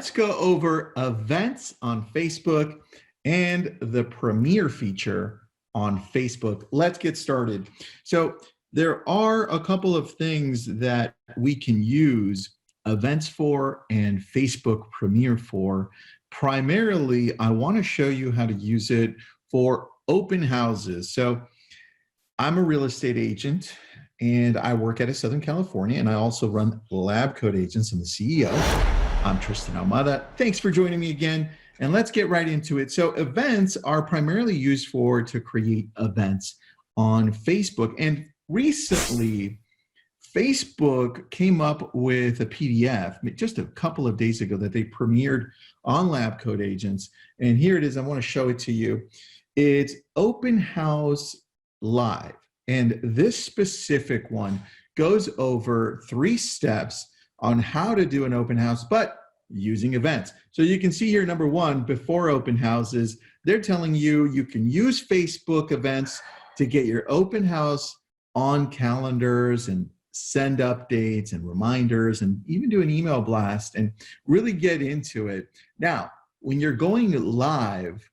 let's go over events on Facebook and the premiere feature on Facebook. Let's get started. So there are a couple of things that we can use events for and Facebook premiere for. Primarily, I want to show you how to use it for open houses. So I'm a real estate agent and I work out of Southern California, and I also run Lab Coat Agents. I'm the CEO. I'm Tristan Ahumada. Thanks for joining me again, and let's get right into it. So events are primarily used to create events on Facebook. And recently, Facebook came up with a PDF just a couple of days ago that they premiered on Lab Coat Agents. And here it is. I want to show it to you. It's Open House Live. And this specific one goes over 3 steps on how to do an open house, but using events. So you can see here, number 1, before open houses, they're telling you you can use Facebook events to get your open house on calendars and send updates and reminders and even do an email blast and really get into it. Now, when you're going live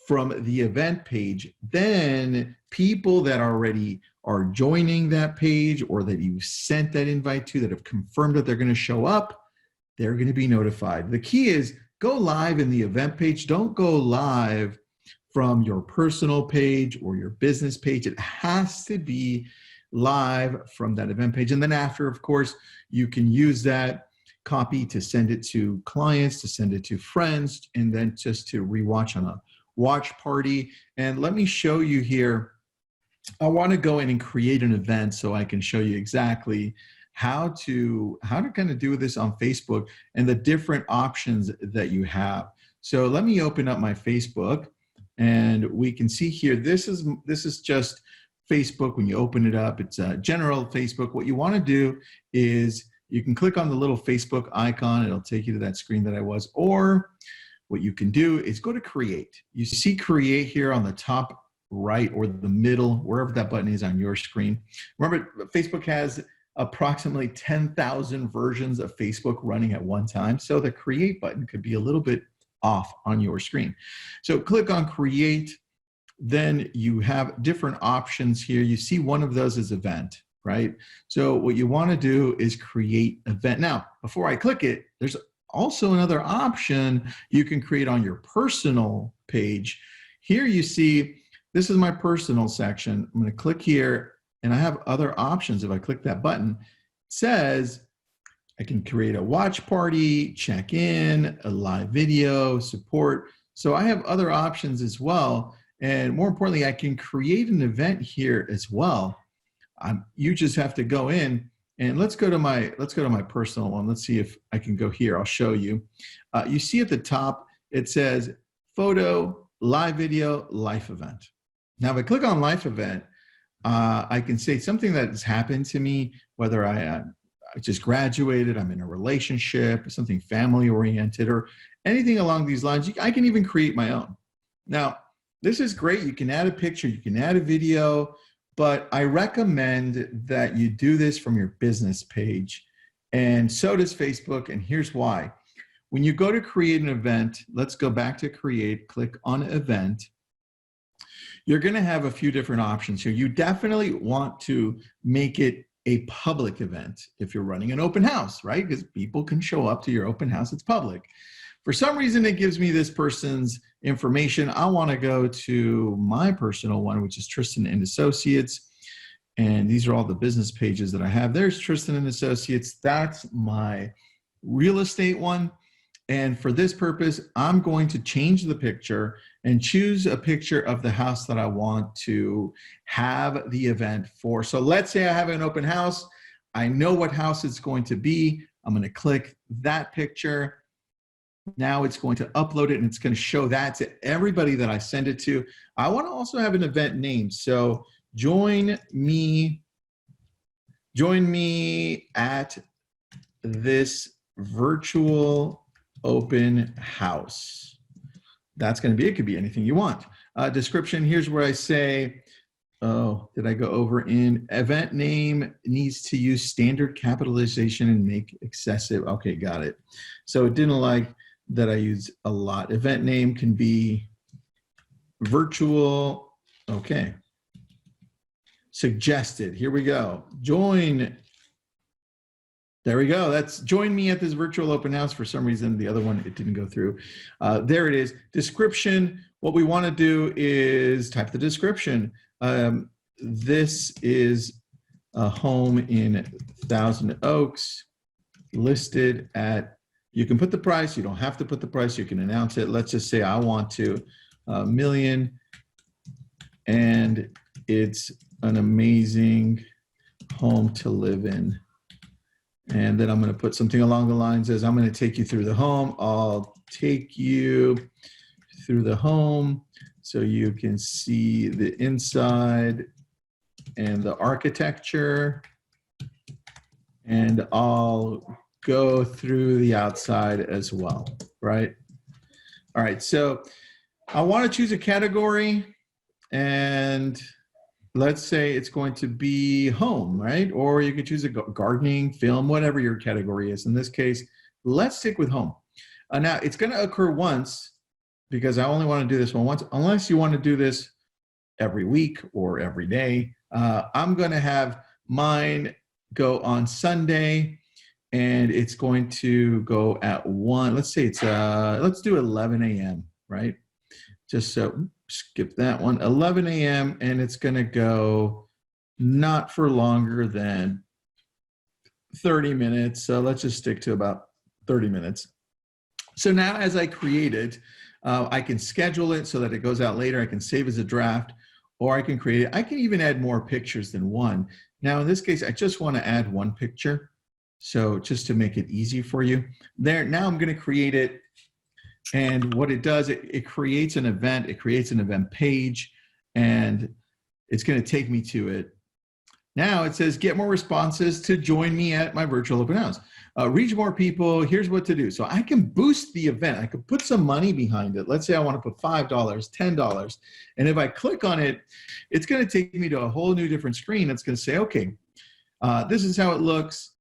from the event page, then people that already are joining that page or that you sent that invite to that have confirmed that they're going to show up, they're going to be notified. The key is go live in the event page. Don't go live from your personal page or your business page. It has to be live from that event page. And then after, of course, you can use that copy to send it to clients, to send it to friends, and then just to rewatch on a watch party. And let me show you here. I want to go in and create an event so I can show you exactly how to kind of do this on Facebook and the different options that you have. So let me open up my Facebook, and we can see here, this is just Facebook. When you open it up, it's a general Facebook. What you want to do is you can click on the little Facebook icon. It'll take you to that screen that I was, or what you can do is go to create. You see create here on the top right or the middle, wherever that button is on your screen. Remember, Facebook has approximately 10,000 versions of Facebook running at one time. So the create button could be a little bit off on your screen. So click on create. Then you have different options here. You see one of those is event, right? So what you want to do is create event. Now, before I click it, there's also another option you can create on your personal page. Here you see, this is my personal section. I'm going to click here, and I have other options. If I click that button, it says I can create a watch party, check in, a live video, support. So I have other options as well. And more importantly, I can create an event here as well. You just have to go in. And let's go to my personal one. Let's see if I can go here. I'll show you. You see at the top, it says photo, live video, life event. Now, if I click on life event, I can say something that has happened to me, whether I just graduated, I'm in a relationship, something family oriented, or anything along these lines. I can even create my own. Now, this is great. You can add a picture, you can add a video, but I recommend that you do this from your business page, and so does Facebook, and here's why. When you go to create an event, let's go back to create, click on event. You're going to have a few different options here. You definitely want to make it a public event if you're running an open house, right? Because people can show up to your open house, it's public. For some reason, it gives me this person's information. I want to go to my personal one, which is Tristan and Associates. And these are all the business pages that I have. There's Tristan and Associates. That's my real estate one. And for this purpose, I'm going to change the picture and choose a picture of the house that I want to have the event for. So let's say I have an open house. I know what house it's going to be. I'm going to click that picture. Now it's going to upload it, and it's going to show that to everybody that I send it to. I want to also have an event name. So join me at this virtual open house. That's going to be, it could be anything you want. Description, here's where I say, Oh, did I go over in event name needs to use standard capitalization and make excessive. Okay, got it. So it didn't like that I use a lot. Event name can be virtual. Okay. Suggested. Here we go. Join. There we go. That's join me at this virtual open house. For some reason, the other one, it didn't go through. There it is. Description. What we want to do is type the description. This is a home in Thousand Oaks listed at, you can put the price, you don't have to put the price, you can announce it. Let's just say I want to $1,000,000 and it's an amazing home to live in. And then I'm going to put something along the lines as I'm going to take you through the home. I'll take you through the home so you can see the inside and the architecture. And I'll go through the outside as well, right? All right, so I want to choose a category, and let's say it's going to be home, right? Or you could choose a gardening, film, whatever your category is. In this case, let's stick with home. Now, it's going to occur once because I only want to do this one once, unless you want to do this every week or every day. I'm going to have mine go on Sunday, and it's going to go at 1. Let's say it's, let's do 11 a.m., right? Just so, skip that one, 11 a.m., and it's going to go not for longer than 30 minutes. So let's just stick to about 30 minutes. So now as I create it, I can schedule it so that it goes out later. I can save as a draft, or I can create it. I can even add more pictures than one. Now, in this case, I just want to add one picture. So just to make it easy for you there, now I'm going to create it. And what it does, it creates an event, it creates an event page, and it's going to take me to it. Now it says, get more responses to join me at my virtual open house. Reach more people, here's what to do. So I can boost the event. I could put some money behind it. Let's say I want to put $5, $10. And if I click on it, it's going to take me to a whole new different screen. It's going to say, okay, this is how it looks.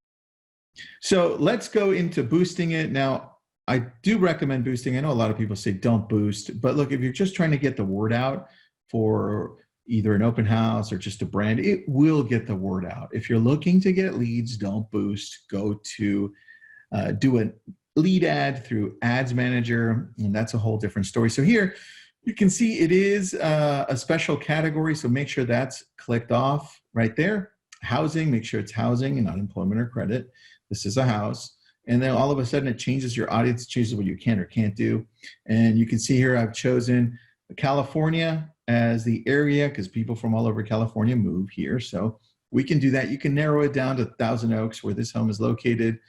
So let's go into boosting it. Now, I do recommend boosting. I know a lot of people say don't boost, but look, if you're just trying to get the word out for either an open house or just a brand, it will get the word out. If you're looking to get leads, don't boost. Go to do a lead ad through Ads Manager, and that's a whole different story. So here you can see it is a special category, so make sure that's clicked off right there. Housing, make sure it's housing and not employment or credit. This is a house. And then all of a sudden it changes your audience, changes what you can or can't do. And you can see here I've chosen California as the area because people from all over California move here. So we can do that. You can narrow it down to Thousand Oaks where this home is located,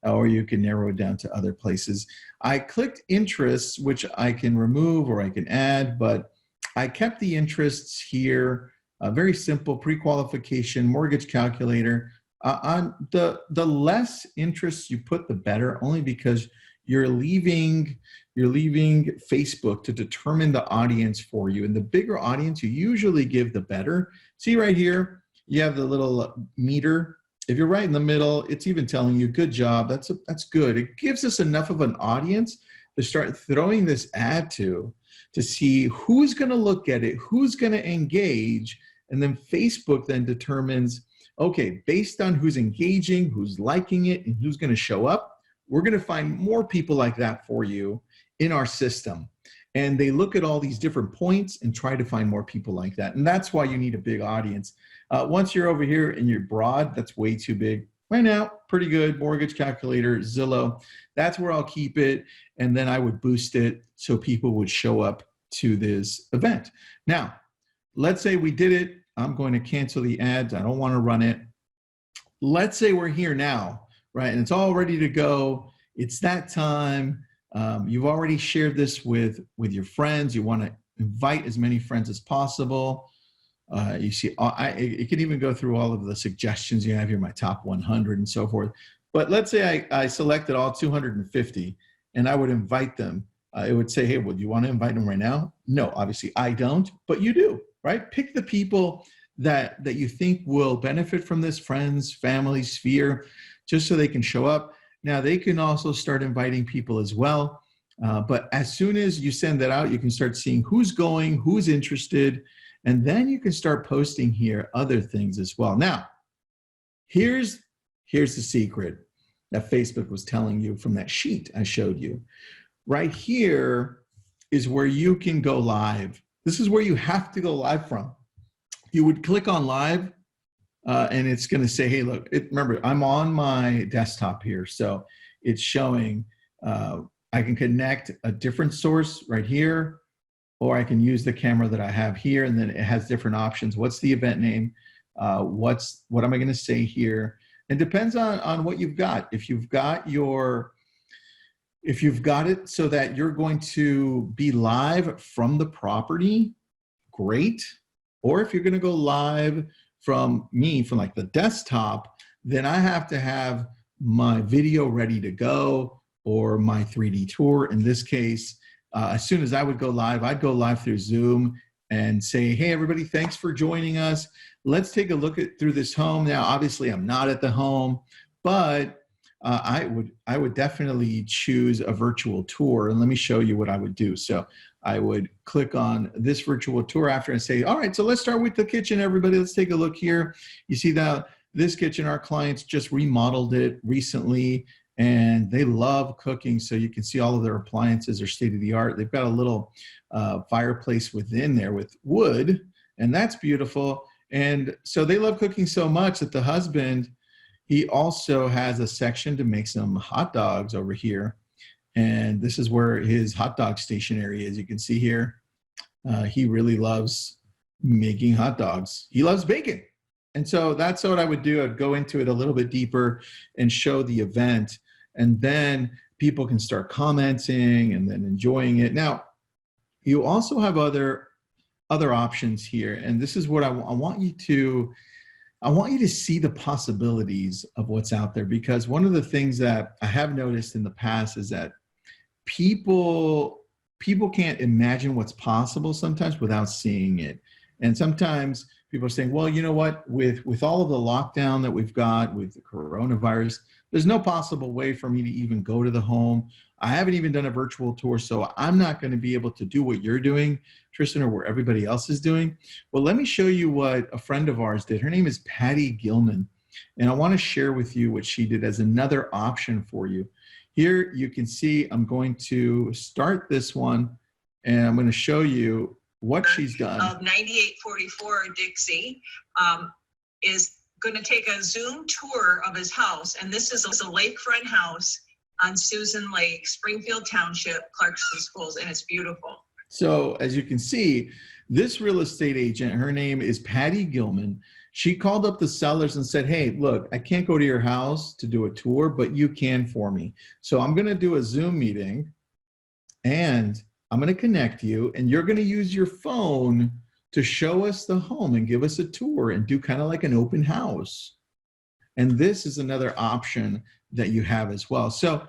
or you can narrow it down to other places. I clicked interests, which I can remove or I can add, but I kept the interests here. Very simple, pre-qualification, mortgage calculator. On the less interests you put, the better, only because you're leaving Facebook to determine the audience for you. And the bigger audience you usually give, the better. See right here, you have the little meter. If you're right in the middle, it's even telling you, good job, that's good. It gives us enough of an audience to start throwing this ad to see who's gonna look at it, who's gonna engage, and then Facebook then determines, okay, based on who's engaging, who's liking it, and who's going to show up, we're going to find more people like that for you in our system. And they look at all these different points and try to find more people like that. And that's why you need a big audience. Once you're over here and you're broad, that's way too big. Right now, pretty good. Mortgage calculator, Zillow, that's where I'll keep it. And then I would boost it so people would show up to this event. Now, let's say we did it. I'm going to cancel the ads. I don't want to run it. Let's say we're here now, right? And it's all ready to go. It's that time. You've already shared this with your friends. You want to invite as many friends as possible. You see, it can even go through all of the suggestions you have here, my top 100 and so forth. But let's say I selected all 250 and I would invite them. It would say, hey, well, do you want to invite them right now? No, obviously I don't, but you do. Right? Pick the people that you think will benefit from this, friends, family, sphere, just so they can show up. Now they can also start inviting people as well. But as soon as you send that out, you can start seeing who's going, who's interested, and then you can start posting here other things as well. Now, here's the secret that Facebook was telling you from that sheet I showed you. Right here is where you can go live. This is where you have to go live from. You would click on live, and it's going to say, hey, look, remember, I'm on my desktop here. So it's showing I can connect a different source right here, or I can use the camera that I have here, and then it has different options. What's the event name? What am I going to say here? It depends on what you've got. If you've got it so that you're going to be live from the property, great. Or if you're going to go live from like the desktop, then I have to have my video ready to go, or my 3D tour. In this case, as soon as I would go live, I'd go live through Zoom and say, hey, everybody, thanks for joining us. Let's take a look through this home. Now, obviously, I'm not at the home, but I would definitely choose a virtual tour. And let me show you what I would do. So I would click on this virtual tour after and say, all right, so let's start with the kitchen, everybody. Let's take a look here. You see that this kitchen, our clients just remodeled it recently, and they love cooking. So you can see all of their appliances are state of the art. They've got a little fireplace within there with wood, and that's beautiful. And so they love cooking so much that the husband, he also has a section to make some hot dogs over here. And this is where his hot dog stationery is. You can see here, he really loves making hot dogs. He loves baking. And so that's what I would do. I'd go into it a little bit deeper and show the event. And then people can start commenting and then enjoying it. Now, you also have other options here. And this is what I want you to see the possibilities of what's out there, because one of the things that I have noticed in the past is that people can't imagine what's possible sometimes without seeing it. And sometimes people are saying, well, you know what, with all of the lockdown that we've got with the coronavirus, there's no possible way for me to even go to the home. I haven't even done a virtual tour, so I'm not going to be able to do what you're doing, Tristan, or where everybody else is doing. Well, let me show you what a friend of ours did. Her name is Patty Gilman, and I want to share with you what she did as another option for you. Here you can see I'm going to start this one, and I'm going to show you what she's done. Of 9844 Dixie is going to take a Zoom tour of his house, and this is a lakefront house on Susan Lake, Springfield Township, Clarkston Schools, and it's beautiful. So as you can see, this real estate agent, her name is Patty Gilman. She called up the sellers and said, hey, look, I can't go to your house to do a tour, but you can for me. So I'm going to do a Zoom meeting, and I'm going to connect you, and you're going to use your phone to show us the home and give us a tour and do kind of like an open house. And this is another option that you have as well. So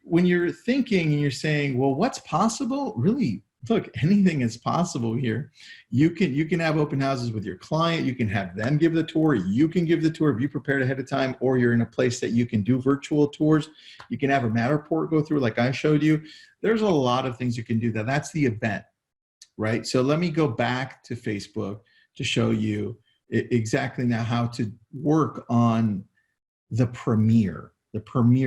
when you're thinking and you're saying, well, what's possible? Really, look, anything is possible here. You can have open houses with your client. You can have them give the tour. You can give the tour if you prepared ahead of time, or you're in a place that you can do virtual tours. You can have a Matterport go through like I showed you. There's a lot of things you can do. That's the event, right? So let me go back to Facebook to show you exactly now how to work on the premiere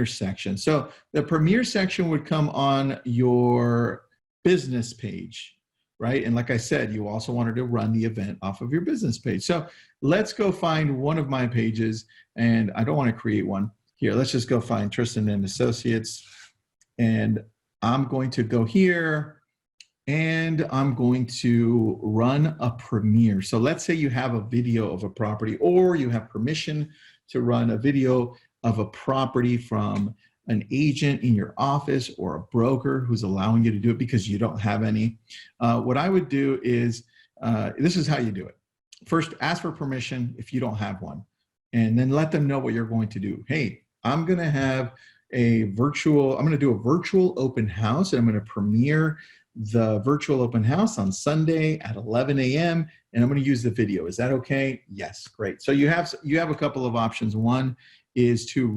section. So the premiere section would come on your business page, right? And like I said, you also wanted to run the event off of your business page. So let's go find one of my pages, and I don't want to create one here. Let's just go find Tristan and Associates, and I'm going to go here, and I'm going to run a premiere. So let's say you have a video of a property, or you have permission to run a video of a property from an agent in your office or a broker who's allowing you to do it because you don't have any. What I would do is, this is how you do it. First, ask for permission if you don't have one, and then let them know what you're going to do. Hey, I'm going to do a virtual open house, and I'm going to premiere the virtual open house on Sunday at 11 a.m. and I'm going to use the video. Is that okay? Yes, great. So you have a couple of options. One is to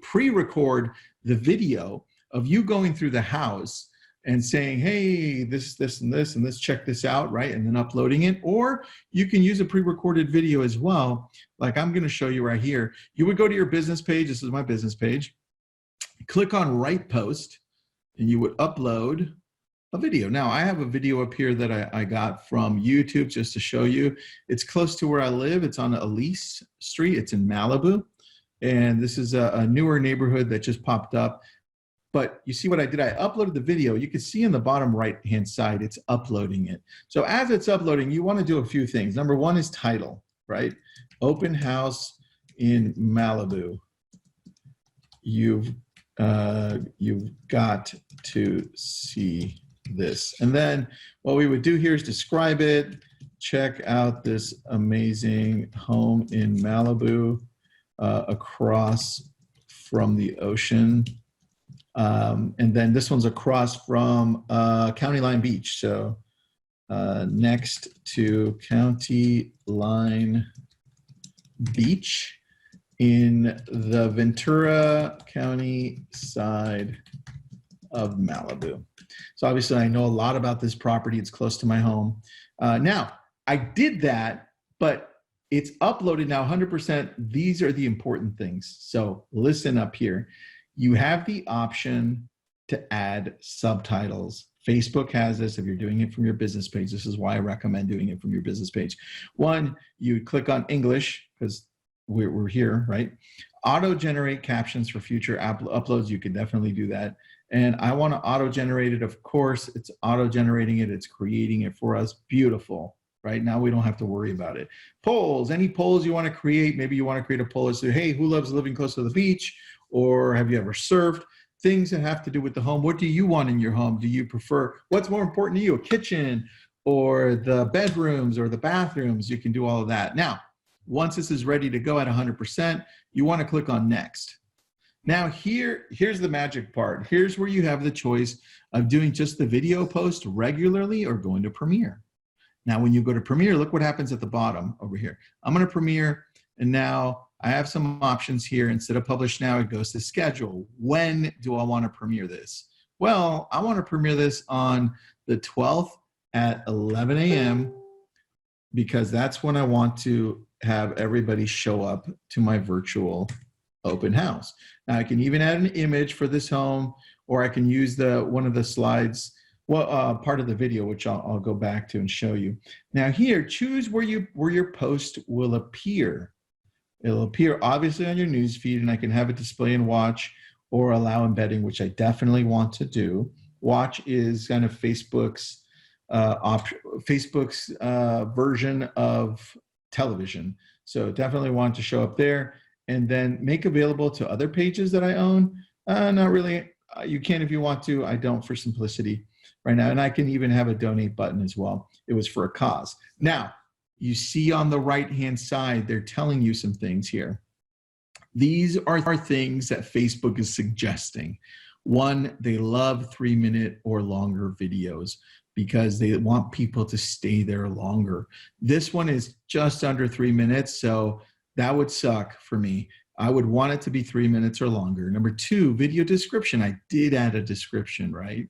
pre-record the video of you going through the house and saying, hey, this, and this, and let's check this out, right? And then uploading it. Or you can use a pre-recorded video as well. Like I'm gonna show you right here. You would go to your business page. This is my business page. Click on Write Post, and you would upload a video. Now, I have a video up here that I got from YouTube just to show you. It's close to where I live. It's on Elise Street. It's in Malibu. And this is a newer neighborhood that just popped up. But you see what I did? I uploaded the video. You can see in the bottom right-hand side, it's uploading it. So as it's uploading, you want to do a few things. Number one is title, right? Open house in Malibu. You've got to see this. And then what we would do here is describe it. Check out this amazing home in Malibu across from the ocean. And then this one's across from County Line Beach. So next to County Line Beach in the Ventura County side of Malibu. So obviously I know a lot about this property. It's close to my home. Now, I did that, but it's uploaded now 100%. These are the important things. So listen up here. You have the option to add subtitles. Facebook has this if you're doing it from your business page. This is why I recommend doing it from your business page. One, you click on English because we're here, right? Auto-generate captions for future uploads. You can definitely do that. And I want to auto-generate it. Of course, it's auto-generating it. It's creating it for us. Beautiful. Right now, we don't have to worry about it. Polls, any polls you want to create. Maybe you want to create a poll that says, hey, who loves living close to the beach? Or have you ever surfed? Things that have to do with the home. What do you want in your home? Do you prefer, what's more important to you, a kitchen or the bedrooms or the bathrooms? You can do all of that. Now, once this is ready to go at 100%, you want to click on next. Now here's the magic part. Here's where you have the choice of doing just the video post regularly or going to Premiere. Now, when you go to Premiere, look what happens at the bottom over here. I'm going to Premiere, and now I have some options here. Instead of publish now, it goes to schedule. When do I want to premiere this? Well, I want to premiere this on the 12th at 11 a.m. because that's when I want to have everybody show up to my virtual open house. Now, I can even add an image for this home, or I can use one of the slides, part of the video, which I'll go back to and show you. Now here, choose where your post will appear. It'll appear obviously on your news feed, and I can have it display and watch or allow embedding, which I definitely want to do. Watch is kind of Facebook's version of television. So definitely want to show up there, and then make available to other pages that I own. Not really. You can if you want to. I don't for simplicity right now. And I can even have a donate button as well. It was for a cause. Now, you see on the right-hand side, they're telling you some things here. These are things that Facebook is suggesting. One, they love 3-minute or longer videos because they want people to stay there longer. This one is just under 3 minutes, so that would suck for me. I would want it to be 3 minutes or longer. Number two, video description. I did add a description, right?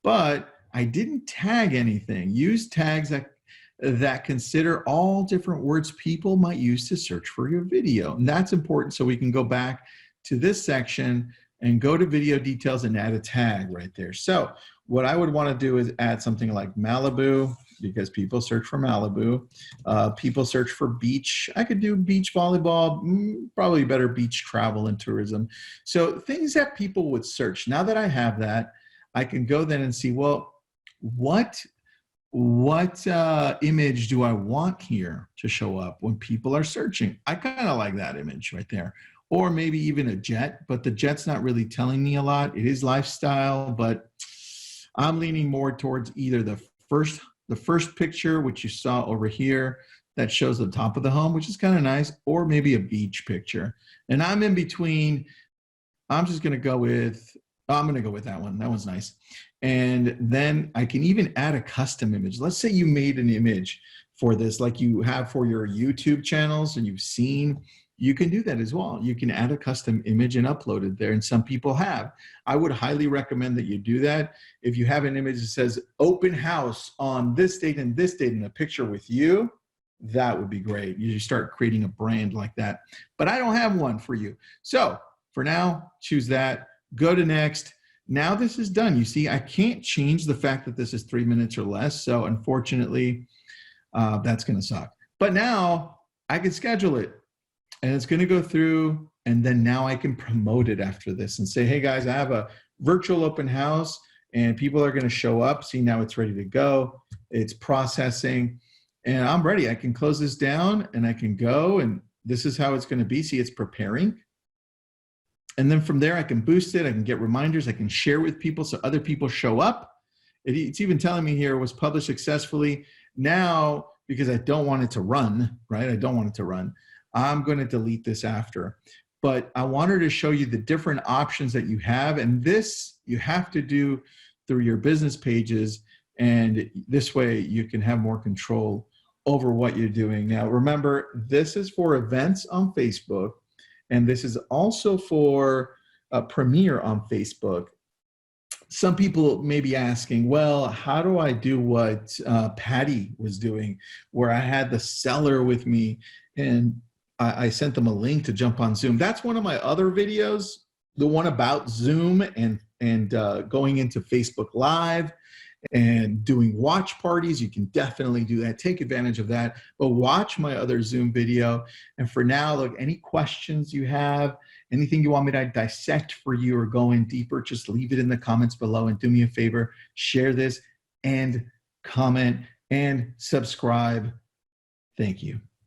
But I didn't tag anything. Use tags that consider all different words people might use to search for your video. And that's important, so we can go back to this section and go to video details and add a tag right there. So what I would want to do is add something like Malibu, because people search for Malibu. People search for beach. I could do beach volleyball, probably better beach travel and tourism. So things that people would search. Now that I have that, I can go then and see, well, what image do I want here to show up when people are searching? I kind of like that image right there. Or maybe even a jet, but the jet's not really telling me a lot. It is lifestyle, but I'm leaning more towards either the first picture, which you saw over here, that shows the top of the home, which is kind of nice, or maybe a beach picture. And I'm in between. I'm just going to go with Oh, I'm going to go with that one. That one's nice. And then I can even add a custom image. Let's say you made an image for this, like you have for your YouTube channels and you've seen, you can do that as well. You can add a custom image and upload it there. And some people have. I would highly recommend that you do that. If you have an image that says open house on this date and a picture with you, that would be great. You just start creating a brand like that. But I don't have one for you. So for now, choose that. Go to next. Now this is done. You see, I can't change the fact that this is 3 minutes or less. So unfortunately, that's going to suck. But now I can schedule it and it's going to go through. And then now I can promote it after this and say, hey guys, I have a virtual open house and people are going to show up. See, now it's ready to go. It's processing and I'm ready. I can close this down and I can go. And this is how it's going to be. See, it's preparing. And then from there, I can boost it. I can get reminders. I can share with people so other people show up. It's even telling me here it was published successfully. Now, because I don't want it to run, right? I don't want it to run. I'm going to delete this after. But I wanted to show you the different options that you have. And this you have to do through your business pages. And this way you can have more control over what you're doing. Now, remember, this is for events on Facebook. And this is also for Premiere on Facebook. Some people may be asking, well, how do I do what Patty was doing, where I had the seller with me and I sent them a link to jump on Zoom? That's one of my other videos, the one about Zoom and going into Facebook Live and doing watch parties. You can definitely do that. Take advantage of that. But watch my other Zoom video. And for now, look, any questions you have, anything you want me to dissect for you or go in deeper, just leave it in the comments below. And do me a favor, share this and comment and subscribe. Thank you.